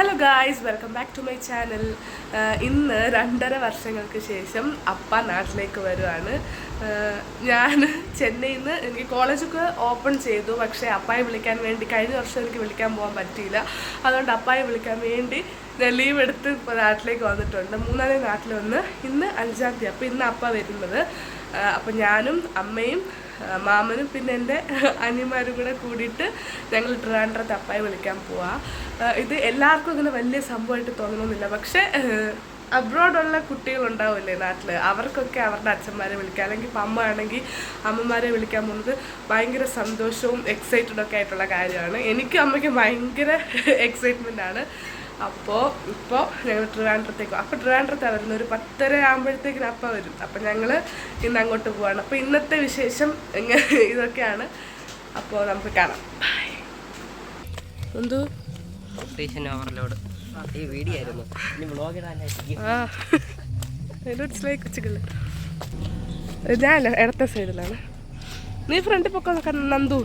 Hello guys, welcome back to my channel. ഇന്ന് 2.5 വർഷങ്ങൾക്ക് ശേഷം അപ്പ നാട്ടിലേക്ക് വരുവാണ്. ഞാൻ ചെന്നൈയിൽ നിന്ന് എനിക്ക് കോളേജൊക്കെ ഓപ്പൺ ചെയ്തു. പക്ഷേ അപ്പായെ വിളിക്കാൻ വേണ്ടി കഴിഞ്ഞ വർഷം എനിക്ക് വിളിക്കാൻ പോകാൻ പറ്റിയില്ല. അതുകൊണ്ട് അപ്പായെ വിളിക്കാൻ വേണ്ടി ഞാൻ ലീവ് എടുത്ത് ഇപ്പോൾ നാട്ടിലേക്ക് വന്നിട്ടുണ്ട്. 3-ാം തീയതി നാട്ടിൽ വന്ന് ഇന്ന് 5-ാം തീയതി. അപ്പോൾ ഇന്ന് അപ്പ വരുന്നത്. അപ്പം ഞാനും അമ്മയും മാമനും പിന്നെ എൻ്റെ അനിയന്മാരും കൂടെ കൂടിയിട്ട് ഞങ്ങൾ ട്രിവാൻഡ്രത്ത് അപ്പായെ വിളിക്കാൻ പോവാം. ഇത് എല്ലാവർക്കും ഇങ്ങനെ വലിയ സംഭവമായിട്ട് തോന്നണമെന്നില്ല. പക്ഷേ അബ്രോഡുള്ള കുട്ടികളുണ്ടാവില്ലേ നാട്ടിൽ, അവർക്കൊക്കെ അവരുടെ അച്ഛന്മാരെ വിളിക്കുക, അല്ലെങ്കിൽ ഇപ്പം അമ്മ ആണെങ്കിൽ അമ്മമാരെ വിളിക്കാൻ പോകുന്നത് ഭയങ്കര സന്തോഷവും എക്സൈറ്റഡ് ഒക്കെ ആയിട്ടുള്ള കാര്യമാണ്. എനിക്കും അമ്മയ്ക്കും ഭയങ്കര എക്സൈറ്റ്മെൻ്റ് ആണ്. അപ്പോൾ ഇപ്പോൾ ഞങ്ങൾ ട്രിവാൻഡ്രത്തേക്ക്, അപ്പോൾ ട്രിവാൻഡ്രത്താണ് വരുന്നത്. ഒരു 10:30 ആകുമ്പോഴത്തേക്കിന് അപ്പം വരും. അപ്പം ഞങ്ങൾ ഇന്ന് അങ്ങോട്ട് പോവാണ്. അപ്പോൾ ഇന്നത്തെ വിശേഷം ഇതൊക്കെയാണ്. അപ്പോൾ നമുക്ക് കാണാം. എന്തോ ഓവർലോഡ് ഈ വീഡിയോ ആയിരുന്നു. ഞാനല്ല, ഇടത്തെ സൈഡിലാണ്. നീ ഫ്രണ്ടിൽ പൊക്കെ നന്ദു.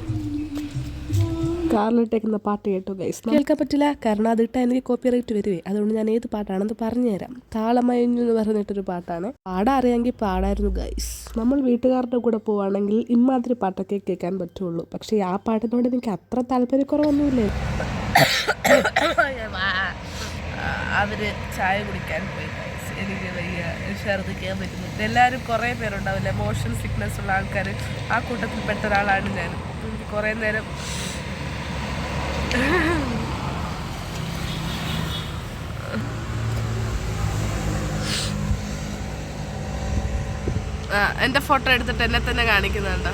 കാറിലിട്ടേക്കുന്ന പാട്ട് കേട്ടോ ഗൈസ്. കേൾക്കാൻ പറ്റില്ല, കാരണം അതിട്ടാൽ എനിക്ക് കോപ്പിറൈറ്റ് വരുവേ. അതുകൊണ്ട് ഞാൻ ഏത് പാട്ടാണെന്ന് പറഞ്ഞുതരാം. താളമയഞ്ഞു എന്ന് പറഞ്ഞിട്ടൊരു പാട്ടാണ്. പാടാൻ അറിയാമെങ്കിൽ പാടായിരുന്നു ഗൈസ്. നമ്മൾ വീട്ടുകാരുടെ കൂടെ പോവുകയാണെങ്കിൽ ഇമാതിരി പാട്ടൊക്കെ കേൾക്കാൻ പറ്റുള്ളൂ. പക്ഷേ ആ പാട്ടിനോട് എനിക്ക് അത്ര താല്പര്യക്കുറവൊന്നുമില്ലേ. അവര് ചായ കുടിക്കാൻ പോയി ഗൈസ്. എനിക്ക് വയ്യ, ഛർദ്ദിക്കാൻ പറ്റുന്നു. എല്ലാവരും കുറേ പേരുണ്ടാവില്ലേ, മോഷൻ സിക്നസ് ഉള്ള ആൾക്കാർ. ആ കൂട്ടത്തിൽ പെട്ട ഒരാളാണ് ഞാൻ. എനിക്ക് കുറേ നേരം എൻ്റെ ഫോട്ടോ എടുത്തിട്ട് എന്നെ തന്നെ കാണിക്കുന്നുണ്ട്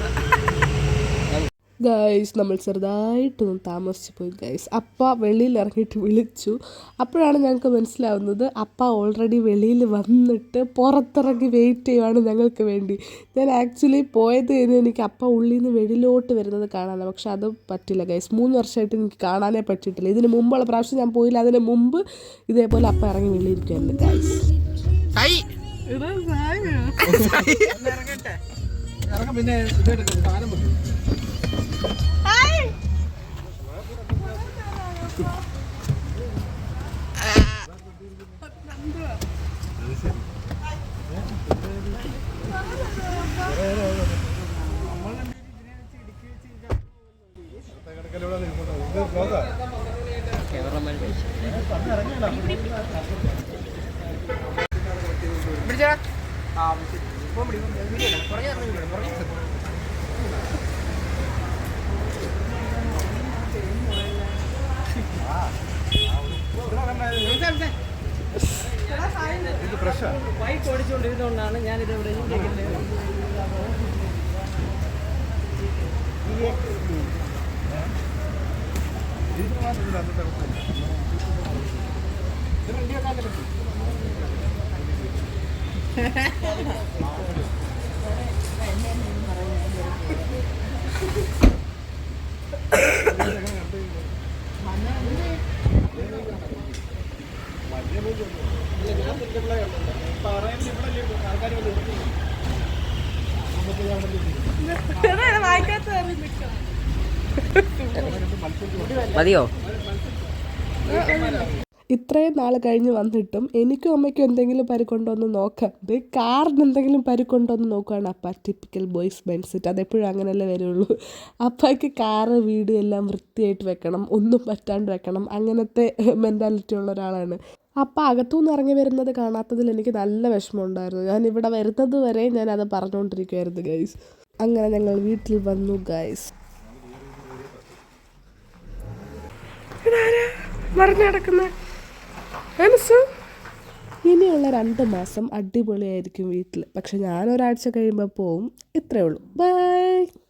ഗൈസ്. നമ്മൾ ചെറുതായിട്ടൊന്നും താമസിച്ച് പോയി ഗൈസ്. അപ്പ വെളിയിൽ ഇറങ്ങിയിട്ട് വിളിച്ചു. അപ്പോഴാണ് ഞങ്ങൾക്ക് മനസ്സിലാവുന്നത് അപ്പ ഓൾറെഡി വെളിയിൽ വന്നിട്ട് പുറത്തിറങ്ങി വെയിറ്റ് ചെയ്യുവാണ് ഞങ്ങൾക്ക് വേണ്ടി. ഞാൻ ആക്ച്വലി പോയത് കഴിഞ്ഞ് എനിക്ക് അപ്പ ഉള്ളിൽ നിന്ന് വെളിയിലോട്ട് വരുന്നത് കാണാനാണ്. പക്ഷെ അത് പറ്റില്ല ഗൈസ്. 3 വർഷമായിട്ട് എനിക്ക് കാണാനേ പറ്റിയിട്ടില്ല. ഇതിന് മുമ്പുള്ള പ്രാവശ്യം ഞാൻ പോയില്ല. അതിന് മുമ്പ് ഇതേപോലെ അപ്പ ഇറങ്ങി വെളിയിരിക്കുമായിരുന്നു ഗൈസ്. പിന്നെ ബൈക്ക് ഓടിച്ചുകൊണ്ടിരുന്നതുകൊണ്ടാണ് ഞാനിത് ഇവിടെ മതിയോ? ഇത്രയും നാൾ കഴിഞ്ഞ് വന്നിട്ടും എനിക്കും അമ്മയ്ക്കും എന്തെങ്കിലും പരിക്കൊണ്ടോന്ന് നോക്കാണ്ട് കാറിന് എന്തെങ്കിലും പരിക്കൊണ്ടോന്ന് നോക്കുകയാണ് അപ്പ. Typical boys mind set. അതെപ്പോഴും അങ്ങനെയല്ലേ വരുള്ളൂ. അപ്പയ്ക്ക് കാറ് വീട് എല്ലാം വൃത്തിയായിട്ട് വെക്കണം, ഒന്നും പറ്റാണ്ട് വെക്കണം, അങ്ങനത്തെ മെൻറ്റാലിറ്റി ഉള്ള ഒരാളാണ്. അപ്പം അകത്തുനിന്ന് ഇറങ്ങി വരുന്നത് കാണാത്തതിൽ എനിക്ക് നല്ല വിഷമമുണ്ടായിരുന്നു. ഞാൻ ഇവിടെ വരുന്നത് വരെ ഞാൻ അത് പറഞ്ഞുകൊണ്ടിരിക്കുമായിരുന്നു ഗൈസ്. അങ്ങനെ ഞങ്ങൾ വീട്ടിൽ വന്നു ഗൈസ്. മറിഞ്ഞു കിടക്കുന്ന ഇനിയുള്ള 2 മാസം അടിപൊളിയായിരിക്കും വീട്ടിൽ. പക്ഷെ ഞാൻ ഒരാഴ്ച കഴിയുമ്പോൾ പോവും. ഇത്രയേ ഉള്ളൂ. ബൈ.